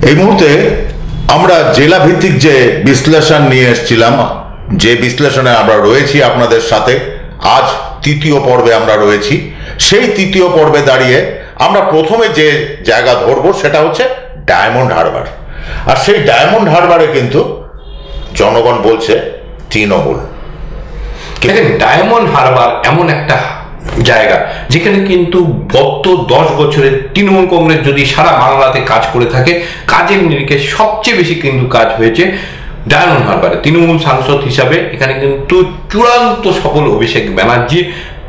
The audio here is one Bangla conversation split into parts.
এই মুহূর্তে আমরা জেলা ভিত্তিক যে বিশ্লেষণ নিয়ে এসেছিলাম, যে বিশ্লেষণে আমরা রয়েছি আপনাদের সাথে, আজ তৃতীয় পর্বে আমরা রয়েছি। সেই তৃতীয় পর্বে দাঁড়িয়ে আমরা প্রথমে যে জায়গা ধরবো সেটা হচ্ছে ডায়মন্ড হারবার। আর সেই ডায়মন্ড হারবারে কিন্তু জনগণ বলছে তৃণমূল। ডায়মন্ড হারবার এমন একটা জায়গা যেখানে কিন্তু গত 10 বছরের তৃণমূল কংগ্রেস যদি সারা বাংলাতে কাজ করে থাকে, কাজের নিরিখে সবচেয়ে বেশি কিন্তু কাজ হয়েছে ডায়মন্ড হারবারে। তৃণমূল সাংসদ হিসাবে এখানে কিন্তু চূড়ান্ত সফল অভিষেক ব্যানার্জি,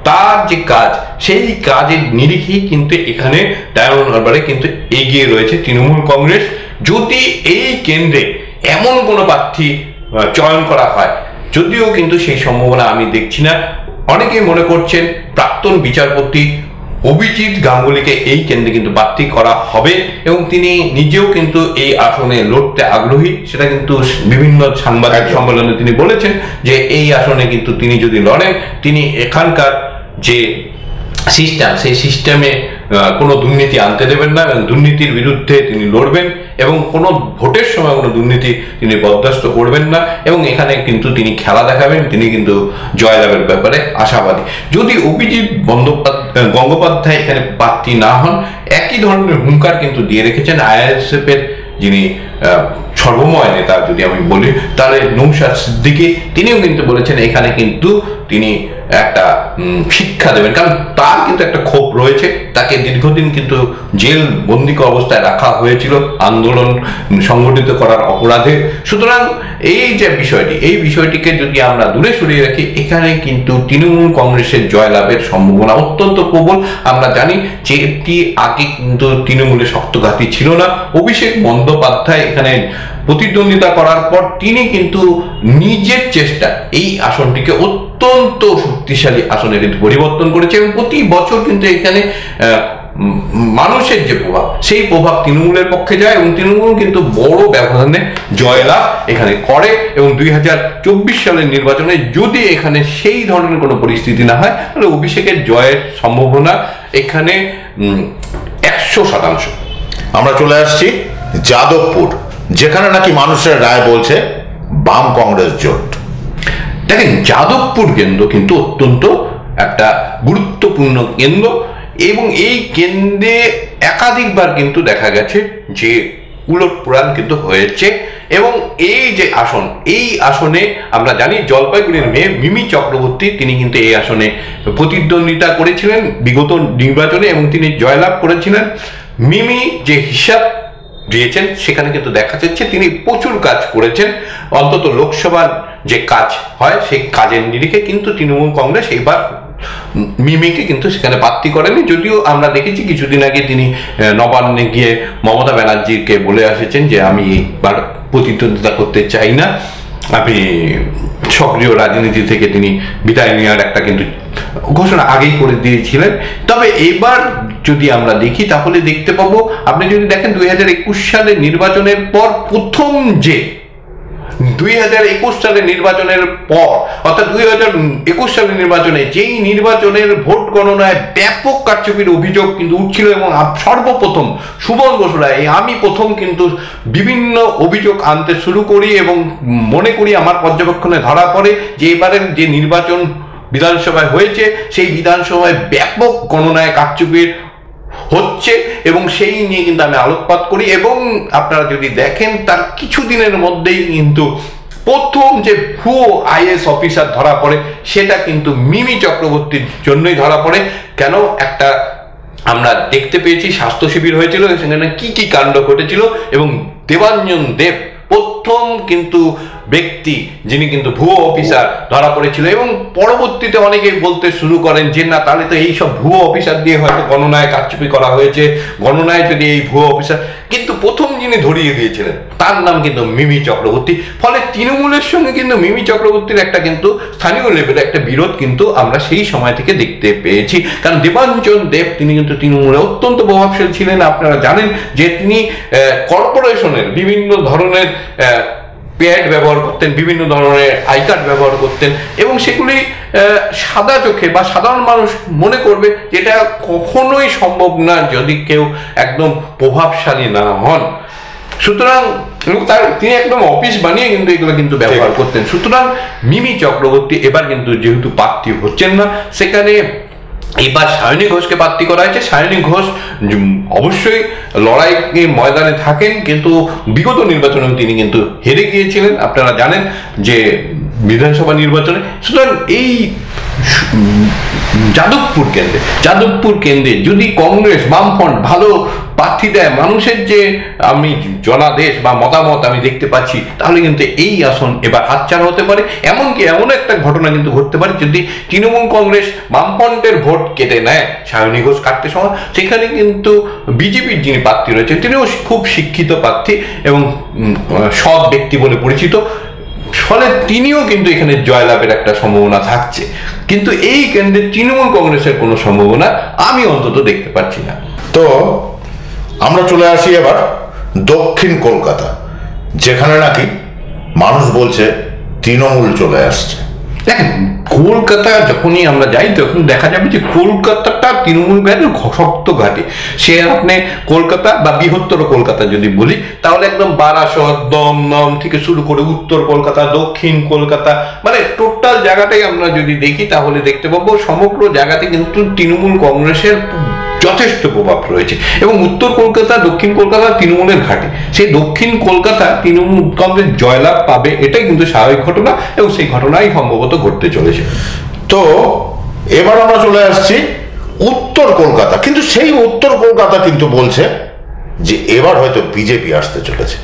তার যে কাজ সেই কাজের নিরিখেই কিন্তু এখানে ডায়মন্ড হারবারে কিন্তু এগিয়ে রয়েছে তৃণমূল কংগ্রেস। যদি এই কেন্দ্রে এমন কোনো প্রার্থী চয়ন করা হয়, যদিও কিন্তু সেই সম্ভাবনা আমি দেখছি না। অনেকেই মনে করছেন প্রাক্তন বিচারপতি অভিজিৎ গাঙ্গুলিকে এই কেন্দ্রে কিন্তু প্রার্থী করা হবে এবং তিনি নিজেও কিন্তু এই আসনে লড়তে আগ্রহী। সেটা কিন্তু বিভিন্ন সাংবাদিক সম্মেলনে তিনি বলেছেন যে এই আসনে কিন্তু তিনি যদি লড়েন, তিনি এখানকার যে সিস্টেম, সেই সিস্টেমে কোনো দুর্নীতি আনতে দেবেন না এবং দুর্নীতির বিরুদ্ধে তিনি লড়বেন এবং কোনো ভোটের সময় কোনো দুর্নীতি তিনি বরদাস্ত করবেন না এবং এখানে কিন্তু তিনি খেলা দেখাবেন। তিনি কিন্তু জয়লাভের ব্যাপারে আশাবাদী। যদি অভিজিৎ গঙ্গোপাধ্যায় এখানে প্রার্থী না হন, একই ধরনের হুঙ্কার কিন্তু দিয়ে রেখেছেন আইএসএফ এর যিনি সর্বময় নেতা, যদি আমি বলি তাহলে নৌশাদ সিদ্দিকী। তিনিও কিন্তু বলেছেন এখানে কিন্তু তিনি একটা শিক্ষা দেবেন, কারণ তার কিন্তু একটা ক্ষোভ রয়েছে। তাকে দীর্ঘদিন কিন্তু জেল বন্দি অবস্থায় রাখা হয়েছিল আন্দোলন সংগঠিত করার অপরাধে। সুতরাং এই যে বিষয়টি, এই বিষয়টিকে যদি আমরা দূরে সরিয়ে রাখি, এখানে কিন্তু তৃণমূল কংগ্রেসের জয়লাভের সম্ভাবনা অত্যন্ত প্রবল। আমরা জানি যে এটি আগে কিন্তু তৃণমূলের শক্তঘাতী ছিল না। অভিষেক বন্দ্যোপাধ্যায় এখানে প্রতিদ্বন্দ্বিতা করার পর তিনি কিন্তু নিজের চেষ্টা এই আসনটিকে অত্যন্ত শক্তিশালী আসনে কিন্তু পরিবর্তন করেছে এবং প্রতি বছর কিন্তু এখানে মানুষের যে প্রভাব, সেই প্রভাব তৃণমূলের পক্ষে যায় এবং তৃণমূল কিন্তু বড় ব্যবধানে জয়লাভ এখানে করে। এবং 2024 সালের নির্বাচনে যদি এখানে সেই ধরনের কোনো পরিস্থিতি না হয়, তাহলে অভিষেকের জয়ের সম্ভাবনা এখানে 100%। আমরা চলে আসছি যাদবপুর, যেখানে নাকি মানুষের রায় বলছে বাম কংগ্রেস জোট। দেখেন, যাদবপুর কেন্দ্র কিন্তু অত্যন্ত একটা গুরুত্বপূর্ণ কেন্দ্র এবং এই কেন্দ্রে একাধিকবার কিন্তু দেখা গেছে যে উলটপুরাণ কিন্তু হয়েছে। এবং এই যে আসন, এই আসনে আমরা জানি জলপাইগুড়ির মেয়ে মিমি চক্রবর্তী, তিনি কিন্তু এই আসনে প্রতিদ্বন্দ্বিতা করেছিলেন বিগত নির্বাচনে এবং তিনি জয়লাভ করেছিলেন। মিমি যে হিসাব দিয়েছেন সেখানে কিন্তু দেখা যাচ্ছে তিনি প্রচুর কাজ করেছেন। অন্তত লোকসভার যে কাজ হয় সেই কাজের নিরিখে কিন্তু তৃণমূল কংগ্রেস এবার মিমিকে কিন্তু সেখানে প্রার্থী করেনি। যদিও আমরা দেখেছি কিছুদিন আগে তিনি নবান্নে গিয়ে মমতা ব্যানার্জিকে বলে এসেছেন যে আমি এবার প্রতিদ্বন্দ্বিতা করতে চাই না, আমি সক্রিয় রাজনীতি থেকে তিনি বিদায় নেওয়ার একটা কিন্তু ঘোষণা আগেই করে দিয়েছিলেন। তবে এবার যদি আমরা দেখি তাহলে দেখতে পাবো, আপনি যদি দেখেন 2021 সালের নির্বাচনের পর প্রথম যে 2021 সালের নির্বাচনের পর অর্থাৎ 2021 সালের নির্বাচনে যেই নির্বাচনের ভোট গণনায় ব্যাপক কারচুপির অভিযোগ কিন্তু উঠছিল এবং সর্বপ্রথম সুবল বসুরায় আমি প্রথম কিন্তু বিভিন্ন অভিযোগ আনতে শুরু করি এবং মনে করি আমার পর্যবেক্ষণে ধরা পড়ে যে এবারের যে নির্বাচন বিধানসভায় হয়েছে সেই বিধানসভায় ব্যাপক গণনায় কারচুপির হচ্ছে এবং সেই নিয়ে কিন্তু আমি আলোকপাত করি। এবং আপনারা যদি দেখেন তার কিছুদিনের মধ্যেই কিন্তু প্রথম যে ভুয়ো আইএস অফিসার ধরা পড়ে সেটা কিন্তু মিমি চক্রবর্তীর জন্যই ধরা পড়ে। কেন, একটা আমরা দেখতে পেয়েছি স্বাস্থ্য শিবির হয়েছিল, সেখানে কি কি কাণ্ড ঘটেছিল এবং দেবাঞ্জন দেব প্রথম কিন্তু ব্যক্তি যিনি কিন্তু ভুয়ো অফিসার ধরা পড়েছিল এবং পরবর্তীতে অনেকেই বলতে শুরু করেন যে না, তাহলে তো এই সব ভুয়ো অফিসার দিয়ে হয়তো গণনায় কারচুপি করা হয়েছে, গণনায় যদি এই ভুয়ো অফিসার। কিন্তু প্রথম যিনি ধরিয়ে দিয়েছিলেন তার নাম কিন্তু মিমি চক্রবর্তী। ফলে তৃণমূলের সঙ্গে কিন্তু মিমি চক্রবর্তীর একটা কিন্তু স্থানীয় লেভেলে একটা বিরোধ কিন্তু আমরা সেই সময় থেকে দেখতে পেয়েছি। কারণ দেবাঞ্জন দেব তিনি কিন্তু তৃণমূলে অত্যন্ত প্রভাবশালী ছিলেন। আপনারা জানেন যে তিনি কর্পোরেশনের বিভিন্ন ধরনের প্যাড ব্যবহার করতেন, বিভিন্ন ধরনের আই কার্ড ব্যবহার করতেন এবং সেগুলি সাদা চোখে বা সাধারণ মানুষ মনে করবে যেটা কখনোই সম্ভব না যদি কেউ একদম প্রভাবশালী না হন। সুতরাং তিনি একদম অফিস বানিয়ে কিন্তু এগুলো কিন্তু ব্যবহার করতেন। সুতরাং মিমি চক্রবর্তী এবার কিন্তু যেহেতু প্রার্থী হচ্ছেন না, সেখানে এবার সায়নী ঘোষকে প্রার্থী করা হয়েছে। সায়নী ঘোষ অবশ্যই লড়াই ময়দানে থাকেন, কিন্তু বিগত নির্বাচনে তিনি কিন্তু হেরে গিয়েছিলেন, আপনারা জানেন যে বিধানসভা নির্বাচনে। সুতরাং এই যাদবপুর কেন্দ্রে যদি কংগ্রেস বামফ্রন্ট ভালো প্রার্থী দেয়, মানুষের যে আমি জনাদেশ বা মতামত আমি দেখতে পাচ্ছি, তাহলে কিন্তু এই আসন এবার হাতছাড়া হতে পারে। এমনকি এমন একটা ঘটনা কিন্তু ঘটতে পারে, যদি তৃণমূল কংগ্রেস বামফ্রন্টের ভোট কেটে নেয় সায়নী ঘোষ কাটতে সময়, সেখানে কিন্তু বিজেপির যিনি প্রার্থী রয়েছেন তিনিও খুব শিক্ষিত প্রার্থী এবং সৎ ব্যক্তি বলে পরিচিত, ফলে তিনিও কিন্তু এখানে জয়লাভের একটা সম্ভাবনা থাকছে। কিন্তু এই কেন্দ্রে তৃণমূল কংগ্রেসের কোনো সম্ভাবনা আমি অন্তত দেখতে পাচ্ছি না। তো আমরা চলে আসি এবার দক্ষিণ কলকাতা, যেখানে নাকি মানুষ বলছে তৃণমূল চলে আসছে। দেখেন, কলকাতা যখনই আমরা যাই তখন দেখা যাবে যে কলকাতাটা তৃণমূল গায়ের শক্ত ঘাটে। সে আপনি কলকাতা বা বৃহত্তর কলকাতা যদি বলি, তাহলে একদম বারাসত, দমদম থেকে শুরু করে উত্তর কলকাতা, দক্ষিণ কলকাতা, মানে টোটাল জায়গাটাই আমরা যদি দেখি তাহলে দেখতে পাবো সমগ্র জায়গাতে কিন্তু তৃণমূল কংগ্রেসের যথেষ্ট প্রভাব রয়েছে। এবং উত্তর কলকাতা, দক্ষিণ কলকাতা তৃণমূলের ঘাটে, সেই দক্ষিণ কলকাতা তৃণমূল কংগ্রেস জয়লাভ পাবে, এটাই কিন্তু স্বাভাবিক ঘটনা এবং সেই ঘটনাই সম্ভবত ঘটতে চলেছে। তো এবার আমরা চলে আসছি উত্তর কলকাতা, কিন্তু সেই উত্তর কলকাতা কিন্তু বলছে যে এবার হয়তো বিজেপি আসতে চলেছে।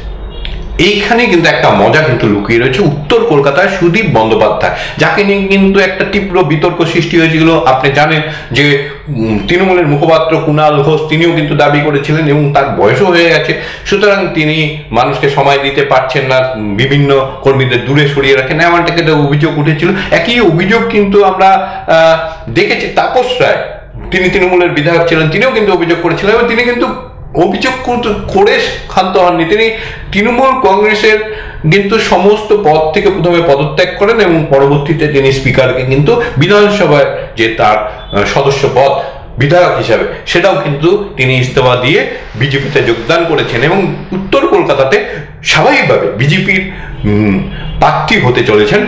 এইখানে কিন্তু একটা মজা কিন্তু লুকিয়ে রয়েছে। উত্তর কলকাতায় সুদীপ বন্দ্যোপাধ্যায়, যাকে নিয়ে কিন্তু একটা তীব্র বিতর্ক সৃষ্টি হয়েছিল। আপনি জানেন যে তৃণমূলের মুখপাত্র কুণাল ঘোষ তিনিও কিন্তু দাবি করেছিলেন এবং তার বয়সও হয়ে গেছে, সুতরাং তিনি মানুষকে সময় দিতে পারছেন না, বিভিন্ন কর্মীদের দূরে সরিয়ে রাখেন, এমনটা একটা অভিযোগ উঠেছিল। একই অভিযোগ কিন্তু আমরা দেখেছি তাপস রায়, তিনি তৃণমূলের বিধায়ক ছিলেন, তিনিও কিন্তু অভিযোগ করেছিলেন এবং তিনি কিন্তু অভিযোগ করে ক্ষান্ত হননি। তিনি তৃণমূল কংগ্রেসের কিন্তু সমস্ত পদ থেকে প্রথমে পদত্যাগ করেন এবং পরবর্তীতে তিনি স্পিকারকে কিন্তু বিধানসভায় যে তার সদস্য পদ বিধায়ক হিসাবে সেটাও কিন্তু তিনি ইস্তফা দিয়ে বিজেপিতে যোগদান করেছেন এবং উত্তর কলকাতাতে স্বাভাবিকভাবে বিজেপির প্রার্থী হতে চলেছেন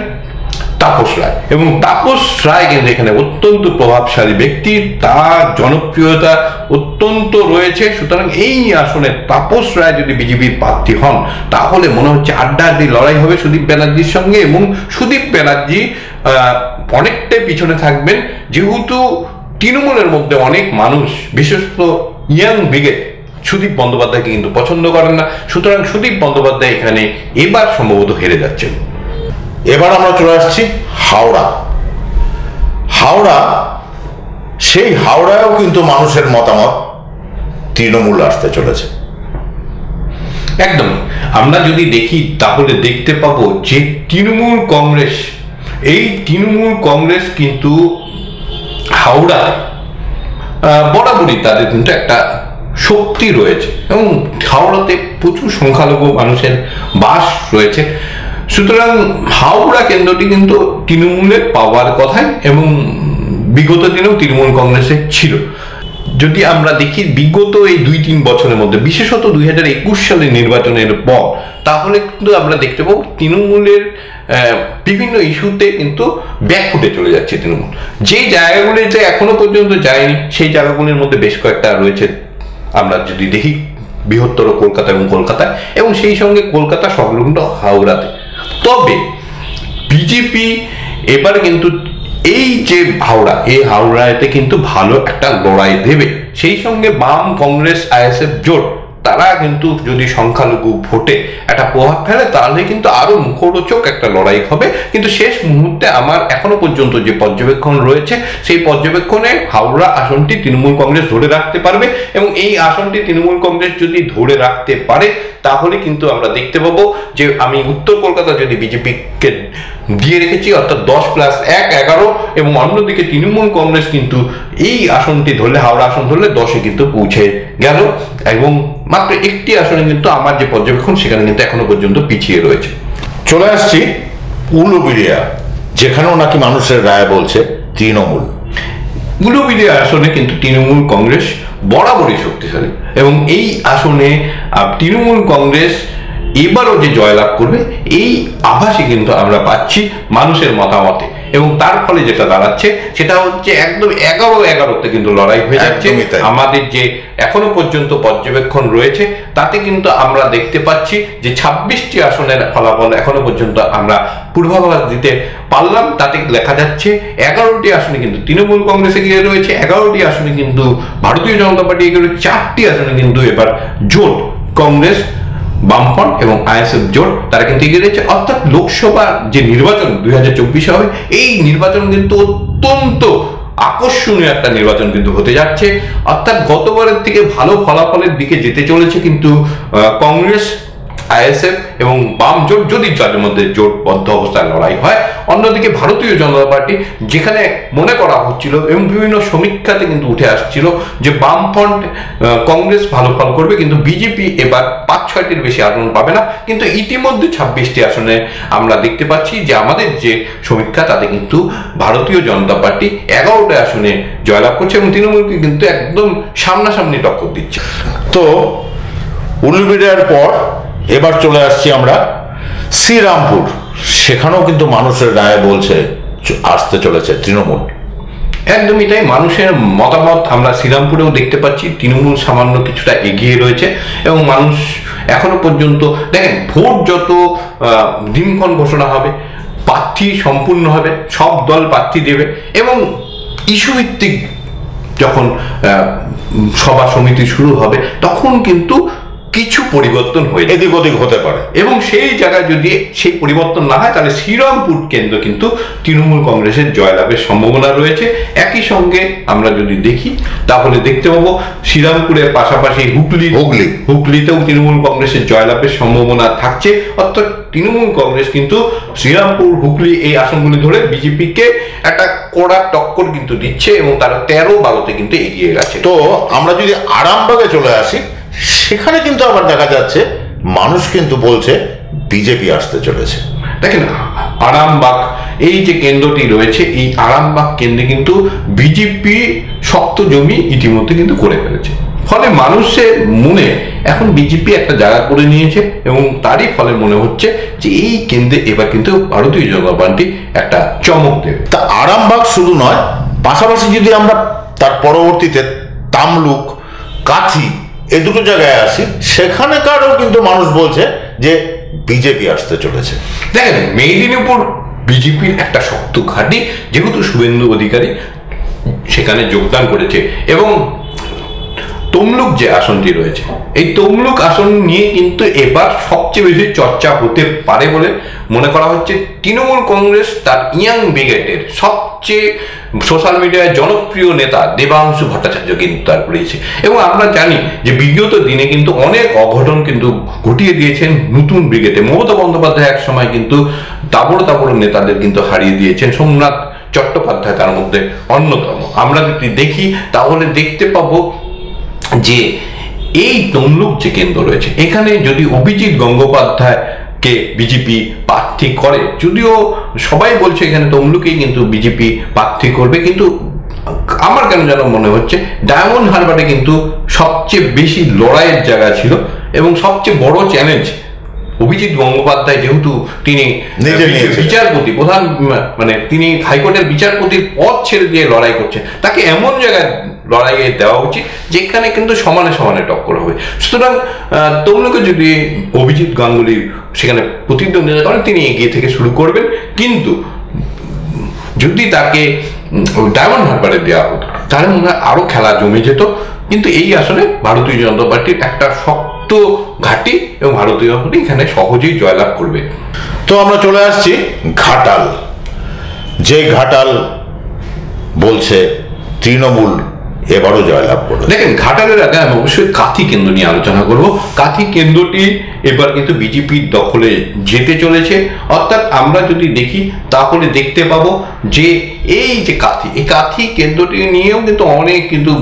তাপস রায়। এবং তাপস রায় কিন্তু এখানে অত্যন্ত প্রভাবশালী ব্যক্তি, তার জনপ্রিয়তা অত্যন্ত রয়েছে। সুতরাং এই আসনে তাপস রায় যদি বিজেপির প্রার্থী হন, তাহলে মনে হচ্ছে আড্ডাআড্ডি লড়াই হবে সুদীপ ব্যানার্জির সঙ্গে এবং সুদীপ ব্যানার্জি অনেকটাই পিছনে থাকবেন, যেহেতু তৃণমূলের মধ্যে অনেক মানুষ, বিশেষত ইয়াং ব্রিগেড, সুদীপ বন্দ্যোপাধ্যায়কে কিন্তু পছন্দ করেন না। সুতরাং সুদীপ বন্দ্যোপাধ্যায় এখানে এবার সম্ভবত হেরে যাচ্ছেন। এবার আমরা চলে আসছি হাওড়া, সেই হাওড়ায়ও কিন্তু মানুষের মতামত তৃণমূল আসতে চলেছে। একদম, আমরা যদি দেখি তাহলে দেখতে পাবো যে তৃণমূল কংগ্রেস কিন্তু হাওড়ায় বরাবরই তাদের কিন্তু একটা শক্তি রয়েছে এবং হাওড়াতে প্রচুর সংখ্যালঘু মানুষের বাস রয়েছে। সুতরাং হাওড়া কেন্দ্রটি কিন্তু তৃণমূলের পাওয়ার কথাই এবং বিগত দিনেও তৃণমূল কংগ্রেসের ছিল। যদি আমরা দেখি বিগত এই 2-3 বছরের মধ্যে, বিশেষত 2021 সালের নির্বাচনের পর, তাহলে কিন্তু আমরা দেখতে পাবো তৃণমূলের বিভিন্ন ইস্যুতে কিন্তু ব্যাকফুটে চলে যাচ্ছে তৃণমূল। যে জায়গাগুলিতে এখনো পর্যন্ত যায়নি সেই জায়গাগুলির মধ্যে বেশ কয়েকটা রয়েছে। আমরা যদি দেখি বৃহত্তর কলকাতা এবং সেই সঙ্গে কলকাতা সংলগ্ন হাওড়াতে। তবে বিজেপি এবার কিন্তু এই যে হাওড়াতে কিন্তু ভালো একটা লড়াই দেবে। সেই সঙ্গে বাম, কংগ্রেস, আইএসএফ জোট, তারা কিন্তু যদি সংখ্যালঘু ভোটে একটা প্রভাব ফেলে তাহলে কিন্তু আরো মুখরোচক একটা লড়াই হবে। কিন্তু শেষ মুহূর্তে আমার এখনো পর্যন্ত যে পর্যবেক্ষণ রয়েছে, সেই পর্যবেক্ষণে হাওড়া আসনটি তৃণমূল কংগ্রেস ধরে রাখতে পারবে এবং এই আসনটি তৃণমূল কংগ্রেস যদি ধরে রাখতে পারে তাহলে কিন্তু আমরা দেখতে পাবো যে আমি উত্তর কলকাতা যদি বিজেপিকে দিয়ে রেখেছি, অর্থাৎ 10+1 11, এবং অন্যদিকে তৃণমূল কংগ্রেস কিন্তু এই আসনটি ধরলে, হাওড়া আসন ধরলে 10-এ কিন্তু পৌঁছে গেল এবং মাত্র একটি আসনে কিন্তু আমার যে পর্যবেক্ষণ সেখানে কিন্তু এখনো পর্যন্ত পিছিয়ে রয়েছে। চলে আসছি উলুবেড়িয়া, যেখানেও নাকি মানুষের রায় বলছে তৃণমূল। উলুবেড়িয়া আসনে কিন্তু তৃণমূল কংগ্রেস বরাবরই শক্তিশালী এবং এই আসনে তৃণমূল কংগ্রেস এবারও যে জয়লাভ করবে এই আভাসই কিন্তু আমরা পাচ্ছি মানুষের মতামতে, এবং তার ফলে যেটা দাঁড়াচ্ছে সেটা হচ্ছে একদম 11-11তে কিন্তু লড়াই হয়ে যাচ্ছে। আমাদের যে এখনো পর্যন্ত পর্যবেক্ষণ রয়েছে তাতে কিন্তু আমরা দেখতে পাচ্ছি যে 26টি আসনের ফলাফল এখনো পর্যন্ত আমরা পূর্বাভাস দিতে পারলাম। তাতে দেখা যাচ্ছে 11টি আসনে কিন্তু তৃণমূল কংগ্রেস এগিয়ে রয়েছে, 11টি আসনে কিন্তু ভারতীয় জনতা পার্টি এগিয়ে রয়েছে, 4টি আসনে কিন্তু এবার জোট কংগ্রেস, বামফ্রন্ট এবং আইএসএফ জোট তারা কিন্তু এগিয়ে রয়েছে। অর্থাৎ লোকসভার যে নির্বাচন 2024 হবে, এই নির্বাচন কিন্তু অত্যন্ত আকর্ষণীয় একটা নির্বাচন কিন্তু হতে যাচ্ছে। অর্থাৎ গতবারের থেকে ভালো ফলাফলের দিকে যেতে চলেছে কিন্তু কংগ্রেস, আইএসএফ এবং বাম জোট, যদি তাদের মধ্যে জোটবদ্ধ অবস্থায় লড়াই হয়। অন্যদিকে ভারতীয় জনতা পার্টি, যেখানে মনে করা হচ্ছিল এবং বিভিন্ন সমীক্ষাতে কিন্তু উঠে আসছিল যে বামফ্রন্ট কংগ্রেস ভালো ফল করবে, কিন্তু বিজেপি এবার 5-6টির বেশি আসন পাবে না। কিন্তু ইতিমধ্যে 26টি আসনে আমরা দেখতে পাচ্ছি যে আমাদের যে সমীক্ষা তাতে কিন্তু ভারতীয় জনতা পার্টি 11টা আসনে জয়লাভ করছে এবং তৃণমূলকে কিন্তু একদম সামনাসামনি টক্কর দিচ্ছে। তো উলুবেড়িয়ার পর এবার চলে আসছি আমরা শ্রীরামপুর। সেখানেও কিন্তু মানুষের রায় বলছে আসতে চলেছে তৃণমূল। একদমই তাই, মানুষের মতামত আমরা শ্রীরামপুরেও দেখতে পাচ্ছি। তৃণমূল সামান্য কিছুটা এগিয়ে রয়েছে এবং মানুষ এখনো পর্যন্ত, দেখেন, ভোট যত দিনক্ষণ ঘোষণা হবে, প্রার্থী সম্পূর্ণ হবে, সব দল প্রার্থী দেবে এবং ইস্যু ভিত্তিক যখন সভা সমিতি শুরু হবে তখন কিন্তু কিছু পরিবর্তন হয়ে এদিক ওদিক হতে পারে এবং সেই জায়গায় যদি সেই পরিবর্তন না হয় তাহলে শ্রীরামপুর কেন্দ্র কিন্তু তৃণমূল কংগ্রেসের জয়লাভের সম্ভাবনা রয়েছে। একই সঙ্গে আমরা যদি দেখি তাহলে দেখতে পাবো শ্রীরামপুরের পাশাপাশি হুগলিতেও তৃণমূল কংগ্রেসের জয়লাভের সম্ভাবনা থাকছে। অর্থাৎ তৃণমূল কংগ্রেস কিন্তু শ্রীরামপুর, হুগলি এই আসনগুলি ধরে বিজেপিকে একটা কড়া টক্কর কিন্তু দিচ্ছে এবং তারা 13-12তে কিন্তু এগিয়ে গেছে। তো আমরা যদি আরামবাগে চলে আসি, সেখানে কিন্তু আবার দেখা যাচ্ছে মানুষ কিন্তু বলছে বিজেপি আসতে চলেছে। দেখেন, আরামবাগ এই যে কেন্দ্রটি রয়েছে, এই আরামবাগ কেন্দ্রে কিন্তু বিজেপি শক্ত জমি ইতিমধ্যে কিন্তু করে ফেলেছে। ফলে মানুষের মনে এখন বিজেপি একটা জায়গা করে নিয়েছে এবং তারই ফলে মনে হচ্ছে যে এই কেন্দ্রে এবার কিন্তু ভারতীয় জনতা পার্টি একটা চমক দেবে। তা আরামবাগ শুধু নয়, পাশাপাশি যদি আমরা তার পরবর্তীতে তামলুক, কাথি এই দুটো জায়গায় আসি, সেখানেকারও কিন্তু মানুষ বলছে যে বিজেপি আসতে চলেছে। দেখেন, মেদিনীপুর বিজেপির একটা শক্ত ঘাঁটি, যেহেতু শুভেন্দু অধিকারী সেখানে যোগদান করেছে এবং তমলুক যে আসনটি রয়েছে, এই তমলুক আসন নিয়ে কিন্তু এবার সবচেয়ে বেশি চর্চা হতে পারে বলে মনে করা হচ্ছে। তৃণমূল কংগ্রেস তার ইয়াং ব্রিগেডের সবচেয়ে সোশ্যাল মিডিয়ায় জনপ্রিয় নেতা দেবাংশু ভট্টাচার্য কিন্তু তার করেছে এবং আমরা জানি যে বিগত দিনে কিন্তু অনেক অঘটন কিন্তু ঘটিয়ে দিয়েছেন নতুন ব্রিগেডে। মমতা বন্দ্যোপাধ্যায় এক সময় কিন্তু তাবড় নেতাদের কিন্তু হারিয়ে দিয়েছেন, সোমনাথ চট্টোপাধ্যায় তার মধ্যে অন্যতম। আমরা যদি দেখি তাহলে দেখতে পাবো যে এই তমলুক যে কেন্দ্র রয়েছে, এখানে যদি অভিজিৎ গঙ্গোপাধ্যায় কে বিজেপি প্রার্থী করে, যদিও সবাই বলছে এখানে তমলুকেই কিন্তু বিজেপি প্রার্থী করবে, কিন্তু আমার কেন যেন মনে হচ্ছে ডায়মন্ড হারবারে কিন্তু সবচেয়ে বেশি লড়াইয়ের জায়গা ছিল এবং সবচেয়ে বড় চ্যালেঞ্জ অভিজিৎ গঙ্গোপাধ্যায়, যেহেতু তিনি বিচারপতি প্রধান, মানে তিনি হাইকোর্টের বিচারপতির পদ ছেড়ে দিয়ে লড়াই করছেন, তাকে এমন জায়গায় লড়াইয়ে দেওয়া উচিত যেখানে কিন্তু সমানে সমানে টক্কর হবে। সুতরাং তমলুকে যদি অভিজিৎ গাঙ্গুলি সেখানে প্রতিদ্বন্দ্বিতা করেন, তিনি এগিয়ে থেকে শুরু করবেন, কিন্তু যদি তাকে ডায়মন্ড হারবারে দেওয়া হতো তাহলে মনে হয় আরো খেলা জমে যেত। কিন্তু এই আসলে ভারতীয় জনতা পার্টির একটা শক্ত ঘাঁটি এবং ভারতীয় জনতা পার্টি এখানে সহজেই জয়লাভ করবে। তো আমরা চলে আসছি ঘাটাল। যে ঘাটাল বলছে তৃণমূল এবারও জয়লাভ করবে। দেখেন, ঘাটালের আগে আমি অবশ্যই কাথি কেন্দ্র নিয়ে আলোচনা করব। কাথি কেন্দ্রটি এবার কিন্তু বিজেপির দখলে যেতে চলেছে। অর্থাৎ আমরা যদি দেখি তাহলে দেখতে পাবো যে এই যে কাথি, এই কাথি কেন্দ্রটি নিয়েও কিন্তু অনেক কিন্তু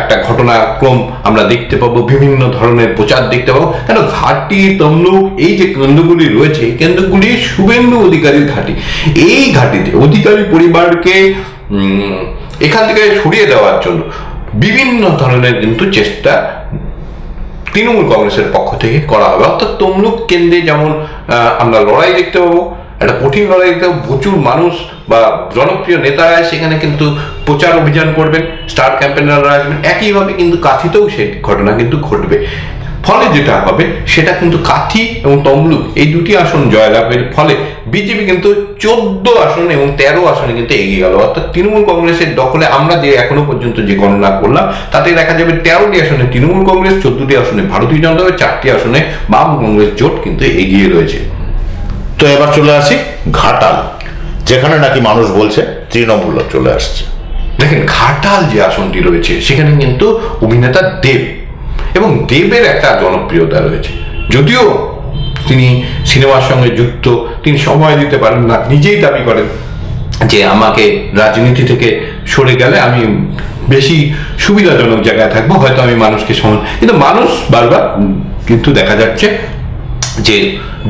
একটা ঘটনাক্রম আমরা দেখতে পাবো, বিভিন্ন ধরনের প্রচার দেখতে পাবো। কেন, ঘাটি, তমলুক এই যে কেন্দ্রগুলি রয়েছে, এই কেন্দ্রগুলি শুভেন্দু অধিকারীর ঘাটি। এই ঘাটিতে অধিকারী পরিবারকে এখান থেকে সরিয়ে দেওয়ার জন্য বিভিন্ন ধরনের কিন্তু চেষ্টা তৃণমূল কংগ্রেসের পক্ষ থেকে করা হবে। অর্থাৎ তমলুক কেন্দ্রে যেমন আমরা লড়াই দেখতে পাবো, একটা কঠিন লড়াই দেখতে পাবো, প্রচুর মানুষ বা জনপ্রিয় নেতারা সেখানে কিন্তু প্রচার অভিযান করবেন, স্টার ক্যাম্পেনাররা আসবেন, একইভাবে কিন্তু কাঁথিতেও সেই ঘটনা কিন্তু ঘটবে। ফলে যেটা হবে সেটা কিন্তু কাঁথি এবং তমলুক এই দুটি আসন জয়লাভের ফলে বিজেপি কিন্তু 14 আসন এবং 13 আসনে কিন্তু এগিয়ে গেল। অর্থাৎ তৃণমূল কংগ্রেসের দখলে আমরা যে এখনো পর্যন্ত যে গণনা করলাম তাতে দেখা যাবে 13টি আসনে তৃণমূল কংগ্রেস, 14টি আসনে ভারতীয় জনতা দল, 4টি আসনে বাম কংগ্রেস জোট কিন্তু এগিয়ে রয়েছে। তো এবার চলে আসি ঘাটাল, যেখানে নাকি মানুষ বলছে তৃণমূল চলে আসছে। দেখেন, ঘাটাল যে আসনটি রয়েছে সেখানে কিন্তু অভিনেতা দেব এবং দেবের একটা জনপ্রিয়তা রয়েছে। যদিও তিনি সিনেমার সঙ্গে যুক্ত, তিনি সময় দিতে পারেন না, নিজেই দাবি করেন যে আমাকে রাজনীতি থেকে সরে গেলে আমি বেশি সুবিধাজনক জায়গায় থাকবো, হয়তো আমি মানুষকে সময়, কিন্তু মানুষ বারবার কিন্তু দেখা যাচ্ছে যে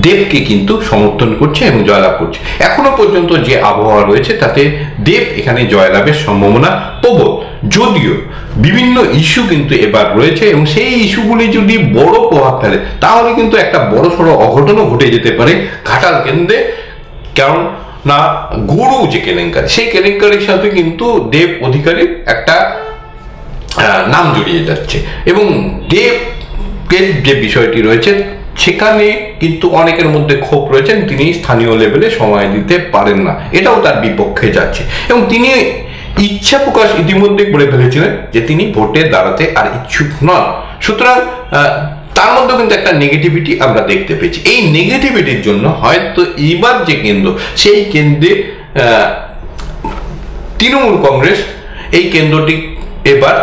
দেবকে কিন্তু সমর্থন করছে এবং জয়লাভ করছে। এখনো পর্যন্ত যে আবহাওয়া রয়েছে তাতে দেব এখানে জয়লাভের সম্ভাবনা প্রবল, যদিও বিভিন্ন ইস্যু কিন্তু এবার রয়েছে এবং সেই ইস্যুগুলি যদি বড় প্রভাব ফেলে তাহলে কিন্তু একটা বড় সড়ো অঘটনও ঘটে যেতে পারে ঘাটাল কেন্দ্রে। কারণ না, গরু যে কেলেঙ্কারি, সেই কেলেঙ্কারির সাথে কিন্তু দেব অধিকারীর একটা নাম জড়িয়ে যাচ্ছে এবং দেবের যে বিষয়টি রয়েছে সেখানে কিন্তু অনেকের মধ্যে ক্ষোভ রয়েছেন, তিনি স্থানীয় লেভেলে সময় দিতে পারেন না, এটাও তার বিপক্ষে যাচ্ছে এবং তিনি ইচ্ছা প্রকাশ ইতিমধ্যে করে ফেলেছিলেন যে তিনি ভোটে দাঁড়াতে আর ইচ্ছুক নন। সুতরাং তার মধ্যে কিন্তু একটা নেগেটিভিটি আমরা দেখতে পেয়েছি। এই নেগেটিভিটির জন্য হয়তো এবার যে কেন্দ্র, সেই কেন্দ্রে তৃণমূল কংগ্রেস এই কেন্দ্রটি এবার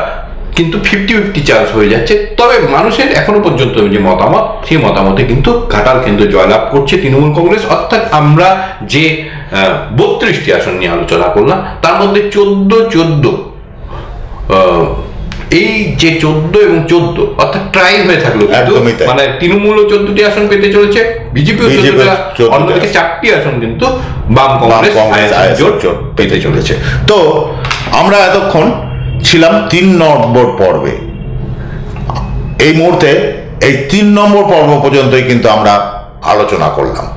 কিন্তু 50-50 চান্স হয়ে যাচ্ছে। তবে মানুষের এখনো পর্যন্ত যে মতামত, সেই মতামতে কিন্তু ঘাটাল কেন্দ্র জয়লাভ করছে তৃণমূল কংগ্রেস। অর্থাৎ আমরা যে 32টি আসন নিয়ে আলোচনা করলাম তার মধ্যে 14 এই যে 14 এবং 14 অর্থাৎ ট্রাই হয়ে থাকলো, মানে তৃণমূলও 14টি আসন পেতে চলেছে, বিজেপিও 14টি, অন্যদিকে 4টি আসন কিন্তু বাম কংগ্রেস জোট পেতে চলেছে। তো আমরা এতক্ষণ ছিলাম 3 নম্বর পর্বে। এই মুহূর্তে এই 3 নম্বর পর্ব পর্যন্তই কিন্তু আমরা আলোচনা করলাম।